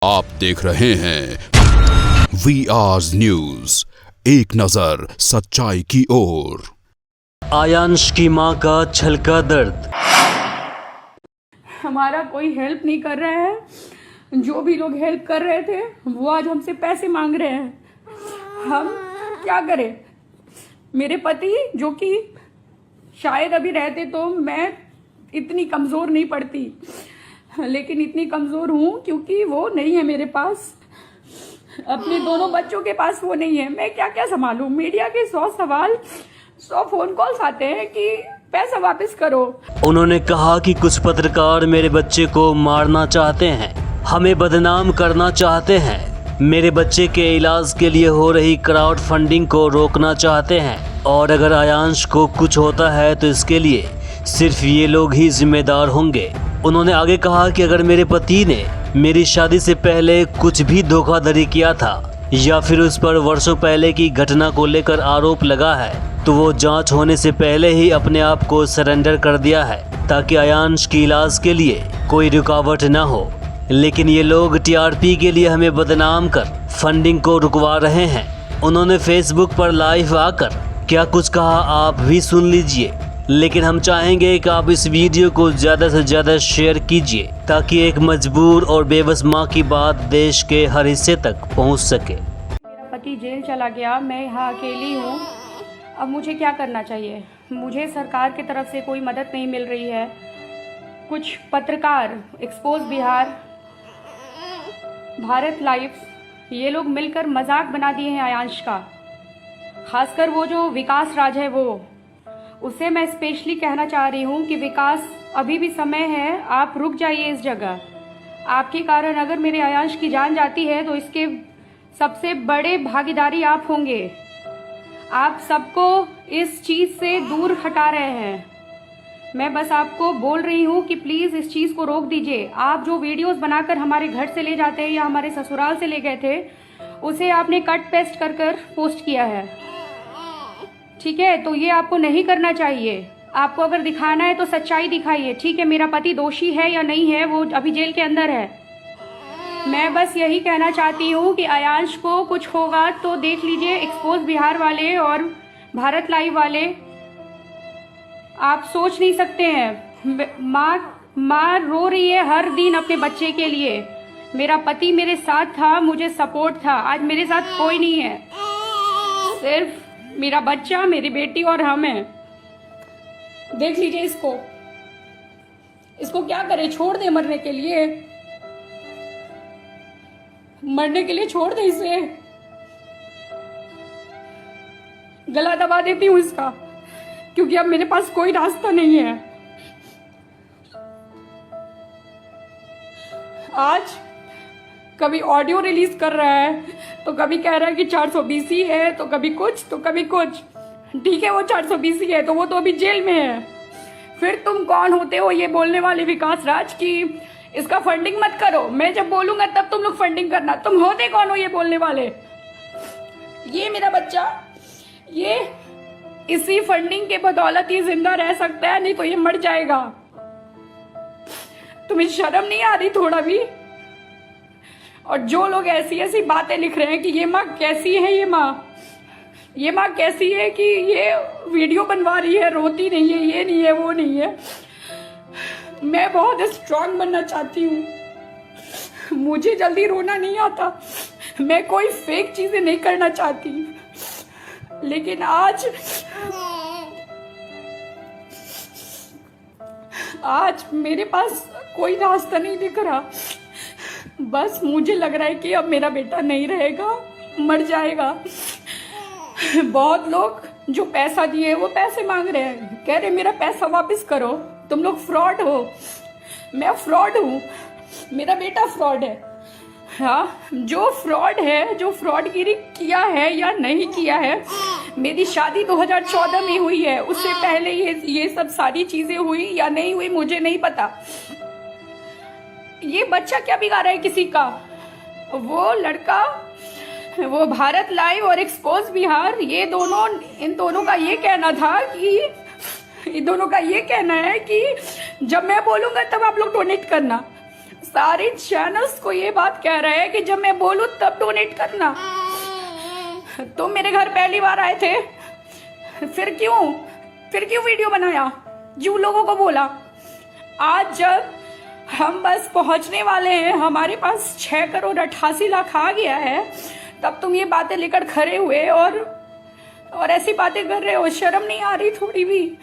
आप देख रहे हैं VR न्यूज, एक नजर सच्चाई की ओर। आयांश की मां का छलका दर्द। हमारा कोई हेल्प नहीं कर रहा है। जो भी लोग हेल्प कर रहे थे वो आज हमसे पैसे मांग रहे हैं। हम क्या करें? मेरे पति जो कि शायद अभी रहते तो मैं इतनी कमज़ोर नहीं पड़ती, लेकिन इतनी कमज़ोर हूँ क्योंकि वो नहीं है मेरे पास। अपने दोनों बच्चों के पास वो नहीं है। मैं क्या क्या संभालूं? मीडिया के 100 सवाल, 100 फोन कॉल्स आते हैं कि पैसा वापस करो। उन्होंने कहा कि कुछ पत्रकार मेरे बच्चे को मारना चाहते हैं, हमें बदनाम करना चाहते हैं, मेरे बच्चे के इलाज के लिए हो रही क्राउड फंडिंग को रोकना चाहते हैं, और अगर आयांश को कुछ होता है तो इसके लिए सिर्फ ये लोग ही जिम्मेदार होंगे। उन्होंने आगे कहा कि अगर मेरे पति ने मेरी शादी से पहले कुछ भी धोखाधड़ी किया था या फिर उस पर वर्षों पहले की घटना को लेकर आरोप लगा है तो वो जांच होने से पहले ही अपने आप को सरेंडर कर दिया है ताकि आयांश की इलाज के लिए कोई रुकावट न हो। लेकिन ये लोग टीआरपी के लिए हमें बदनाम कर फंडिंग को रुकवा रहे हैं। उन्होंने फेसबुक पर लाइव आकर क्या कुछ कहा आप भी सुन लीजिए, लेकिन हम चाहेंगे कि आप इस वीडियो को ज़्यादा से ज़्यादा शेयर कीजिए ताकि एक मजबूर और बेबस माँ की बात देश के हर हिस्से तक पहुँच सके। मेरा पति जेल चला गया, मैं यहाँ अकेली हूँ। अब मुझे क्या करना चाहिए? मुझे सरकार की तरफ से कोई मदद नहीं मिल रही है। कुछ पत्रकार, एक्सपोज बिहार, भारत लाइव, ये लोग मिलकर मजाक बना दिए हैं आयांश का। खासकर वो जो विकास राज है उसे मैं स्पेशली कहना चाह रही हूँ कि विकास, अभी भी समय है, आप रुक जाइए इस जगह। आपके कारण अगर मेरे आयांश की जान जाती है तो इसके सबसे बड़े भागीदारी आप होंगे। आप सबको इस चीज़ से दूर हटा रहे हैं। मैं बस आपको बोल रही हूँ कि प्लीज़ इस चीज़ को रोक दीजिए। आप जो वीडियोस बनाकर हमारे घर से ले जाते हैं या हमारे ससुराल से ले गए थे, उसे आपने कट पेस्ट कर पोस्ट किया है, ठीक है? तो ये आपको नहीं करना चाहिए। आपको अगर दिखाना है तो सच्चाई दिखाइए, ठीक है? मेरा पति दोषी है या नहीं है, वो अभी जेल के अंदर है। मैं बस यही कहना चाहती हूँ कि आयांश को कुछ होगा तो देख लीजिए, एक्सपोज बिहार वाले और भारत लाइव वाले, आप सोच नहीं सकते हैं। माँ रो रही है हर दिन अपने बच्चे के लिए। मेरा पति मेरे साथ था, मुझे सपोर्ट था। आज मेरे साथ कोई नहीं है, सिर्फ मेरा बच्चा, मेरी बेटी और हम हैं। देख लीजिए इसको क्या करें? छोड़ दे मरने के लिए? छोड़ दे इसे। गला दबा देती हूँ इसका, क्योंकि अब मेरे पास कोई रास्ता नहीं है। आज कभी ऑडियो रिलीज कर रहा है तो कभी कह रहा है कि 420 ही है, तो कभी कुछ तो कभी कुछ। ठीक है, वो 420 ही है तो वो तो अभी जेल में है। फिर तुम कौन होते हो ये बोलने वाले विकास राज की इसका फंडिंग मत करो? मैं जब बोलूंगा तब तुम लोग फंडिंग करना। तुम होते कौन हो ये बोलने वाले? ये मेरा बच्चा, ये इसी फंडिंग के बदौलत ही जिंदा रह सकता है, नहीं तो ये मर जाएगा। तुम्हें शर्म नहीं आ रही थोड़ा भी? और जो लोग ऐसी ऐसी बातें लिख रहे हैं कि ये माँ कैसी है, ये माँ कैसी है कि ये वीडियो बनवा रही है, रोती नहीं है, ये नहीं है, वो नहीं है। मैं बहुत स्ट्रांग बनना चाहती हूँ। मुझे जल्दी रोना नहीं आता। मैं कोई फेक चीजें नहीं करना चाहती, लेकिन आज मेरे पास कोई रास्ता नहीं दिख रहा। बस मुझे लग रहा है कि अब मेरा बेटा नहीं रहेगा, मर जाएगा। बहुत लोग जो पैसा दिए वो पैसे मांग रहे हैं, कह रहे मेरा पैसा वापस करो, तुम लोग फ्रॉड हो। मैं फ्रॉड हूँ, मेरा बेटा फ्रॉड है। हाँ, जो फ्रॉड है, जो फ्रॉडगिरी किया है या नहीं किया है, मेरी शादी 2014 में हुई है, उससे पहले ये सब सारी चीजें हुई या नहीं हुई मुझे नहीं पता। ये बच्चा क्या बिगाड़ा है किसी का? वो लड़का, वो भारत लाइव और एक्सपोज बिहार, ये दोनों, इन दोनों का ये कहना था कि इन दोनों का ये कहना है कि जब मैं बोलूंगा तब आप लोग डोनेट करना। सारे चैनल्स को ये बात कह रहे हैं कि जब मैं बोलूं तब डोनेट करना। तुम मेरे घर पहली बार आए थे, फिर क्यों वीडियो बनाया, जो लोगों को बोला। आज जब हम बस पहुंचने वाले हैं, हमारे पास 6,88,00,000 आ गया है, तब तुम ये बातें लेकर खड़े हुए और ऐसी बातें कर रहे हो। शर्म नहीं आ रही थोड़ी भी?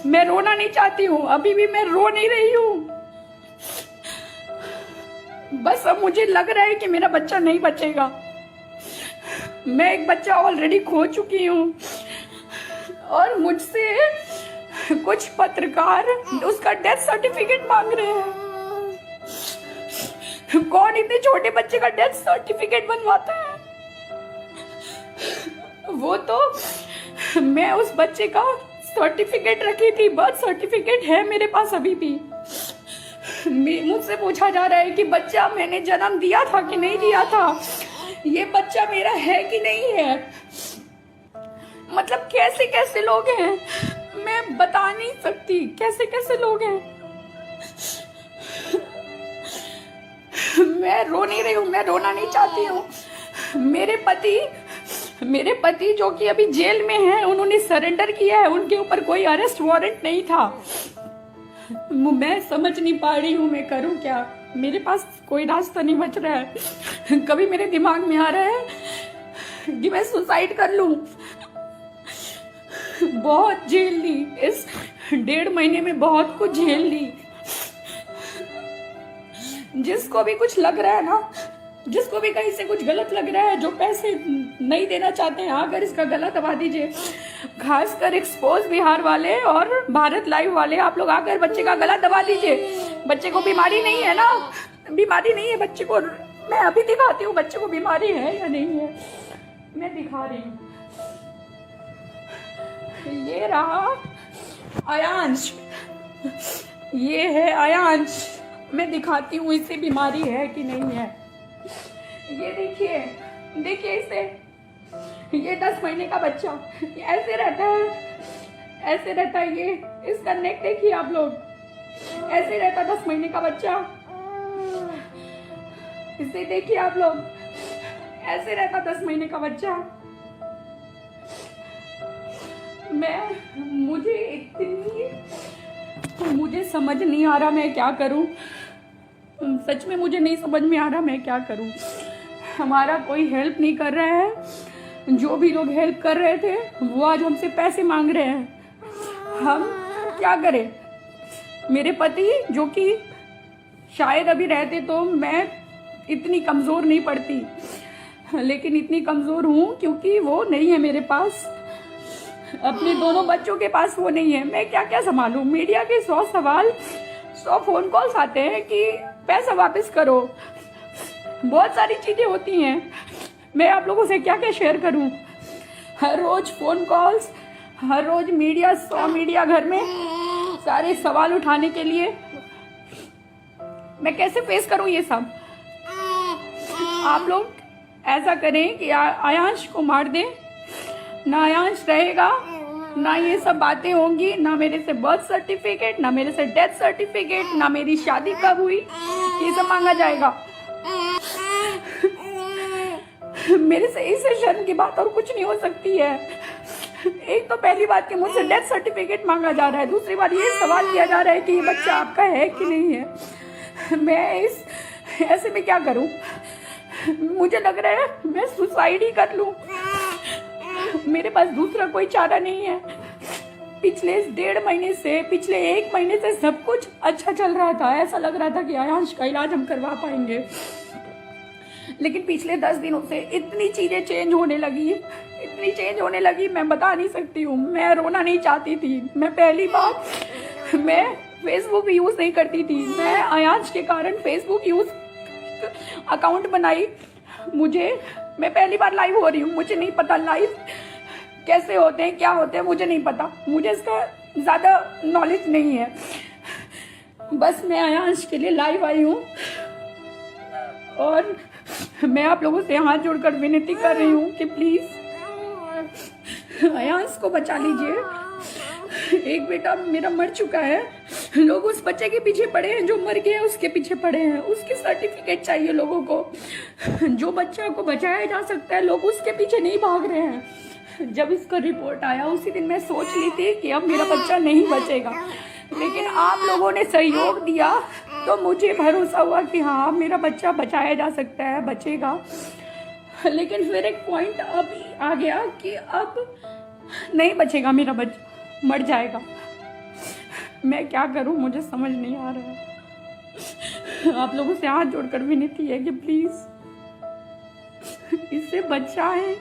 मैं रोना नहीं चाहती हूँ, अभी भी मैं रो नहीं रही हूँ। बस अब मुझे लग रहा है कि मेरा बच्चा नहीं बचेगा। मैं एक बच्चा ऑलरेडी खो चुकी हूँ और मुझसे कुछ पत्रकार उसका डेथ सर्टिफिकेट मांग रहे हैं। कौन इतने छोटे बच्चे का डेथ सर्टिफिकेट बनवाता है? वो तो मैं उस बच्चे का सर्टिफिकेट रखी थी, बर्थ सर्टिफिकेट है मेरे पास अभी भी। मुझसे पूछा जा रहा है कि बच्चा मैंने जन्म दिया था कि नहीं दिया था, ये बच्चा मेरा है कि नहीं है। मतलब कैसे कैसे लोग हैं, मैं बता नहीं सकती कैसे कैसे लोग हैं। मैं रो नहीं रही हूँ, मैं रोना नहीं चाहती हूँ। मेरे पति जो कि अभी जेल में हैं, उन्होंने सरेंडर किया है, उनके ऊपर कोई अरेस्ट वारंट नहीं था। मैं समझ नहीं पा रही हूँ मैं करूँ क्या, मेरे पास कोई रास्ता नहीं बच रहा है। कभी मेरे दिमाग में आ रहा है कि मैं सुसाइड कर लूं। बहुत झेल ली, इस 1.5 महीने में बहुत कुछ झेल ली। जिसको भी कुछ लग रहा है ना, जिसको भी कहीं से कुछ गलत लग रहा है, जो पैसे नहीं देना चाहते हैं, आकर इसका गला दबा दीजिए। खासकर एक्सपोज बिहार वाले और भारत लाइव वाले, आप लोग आकर बच्चे का गला दबा दीजिए। बच्चे को बीमारी नहीं है ना, बीमारी नहीं है बच्चे को। मैं अभी दिखाती हूँ बच्चे को बीमारी है या नहीं है, मैं दिखा रही हूँ। ये रहा आयांश, ये है आयांश। मैं दिखाती हूँ इसे बीमारी है कि नहीं है। ये देखिए इसे, ये 10 महीने का बच्चा ऐसे रहता है। ये इसका नेक देखिए आप लोग, ऐसे रहता 10 महीने का बच्चा। इसे देखिए आप लोग, ऐसे रहता 10 महीने का बच्चा। मुझे समझ नहीं आ रहा मैं क्या करूं। सच में मुझे नहीं समझ में आ रहा मैं क्या करूं। हमारा कोई हेल्प नहीं कर रहा है। जो भी लोग हेल्प कर रहे थे वो आज हमसे पैसे मांग रहे हैं। हम क्या करें? मेरे पति जो कि शायद अभी रहते तो मैं इतनी कमज़ोर नहीं पड़ती, लेकिन इतनी कमज़ोर हूँ क्योंकि वो नहीं है मेरे पास। अपने दोनों बच्चों के पास वो नहीं है। मैं क्या क्या संभालूं? मीडिया के 100 सवाल, 100 फोन कॉल्स आते हैं कि पैसा वापस करो। बहुत सारी चीज़ें होती हैं, मैं आप लोगों से क्या क्या शेयर करूं। हर रोज फोन कॉल्स, हर रोज मीडिया, 100 मीडिया घर में, सारे सवाल उठाने के लिए मैं कैसे फेस करूं ये सब। आप लोग ऐसा करें कि आयांश को मार दें, ना आयांश रहेगा, ना ये सब बातें होंगी, ना मेरे से बर्थ सर्टिफिकेट, ना मेरे से डेथ सर्टिफिकेट, ना मेरी शादी कब हुई, ये सब मांगा जाएगा। मेरे से इससे शर्म की बात और कुछ नहीं हो सकती है। एक तो पहली बात कि मुझसे डेथ सर्टिफिकेट मांगा जा रहा है, दूसरी बात ये सवाल किया जा रहा है कि ये बच्चा आपका है कि नहीं है। मैं इस ऐसे में क्या करूं? मुझे लग रहा है मैं सुसाइड ही कर लूं। मेरे पास दूसरा कोई चारा नहीं है। पिछले 1.5 महीने से, पिछले 1 महीने से सब कुछ अच्छा चल रहा था। ऐसा लग रहा था कि आयांश का इलाज हम करवा पाएंगे, लेकिन पिछले 10 दिनों से इतनी चीजें चेंज होने लगी, मैं बता नहीं सकती हूँ। मैं रोना नहीं चाहती थी। मैं पहली बार मैं फेसबुक यूज नहीं करती थी। मैं आयांश के कारण फेसबुक यूज अकाउंट बनाई। मैं पहली बार लाइव हो रही हूँ। मुझे नहीं पता लाइव कैसे होते हैं, क्या होते हैं, मुझे नहीं पता। मुझे इसका ज़्यादा नॉलेज नहीं है। बस मैं आयांश के लिए लाइव आई हूँ और मैं आप लोगों से हाथ जोड़कर विनती कर रही हूँ कि प्लीज़ आयांश को बचा लीजिए। एक बेटा मेरा मर चुका है, लोग उस बच्चे के पीछे पड़े हैं जो मर गया, उसके पीछे पड़े हैं। उसकी सर्टिफिकेट चाहिए लोगों को। जो बच्चा को बचाया जा सकता है, लोग उसके पीछे नहीं भाग रहे हैं। जब इसका रिपोर्ट आया उसी दिन मैं सोच ली थी कि अब मेरा बच्चा नहीं बचेगा, लेकिन आप लोगों ने सहयोग दिया तो मुझे भरोसा हुआ कि हाँ मेरा बच्चा बचाया जा सकता है, बचेगा। लेकिन फिर एक पॉइंट अभी आ गया कि अब नहीं बचेगा मेरा बच्चा, मर जाएगा। मैं क्या करूं, मुझे समझ नहीं आ रहा। आप लोगों से हाथ जोड़कर विनती है कि प्लीज इससे बचाएं।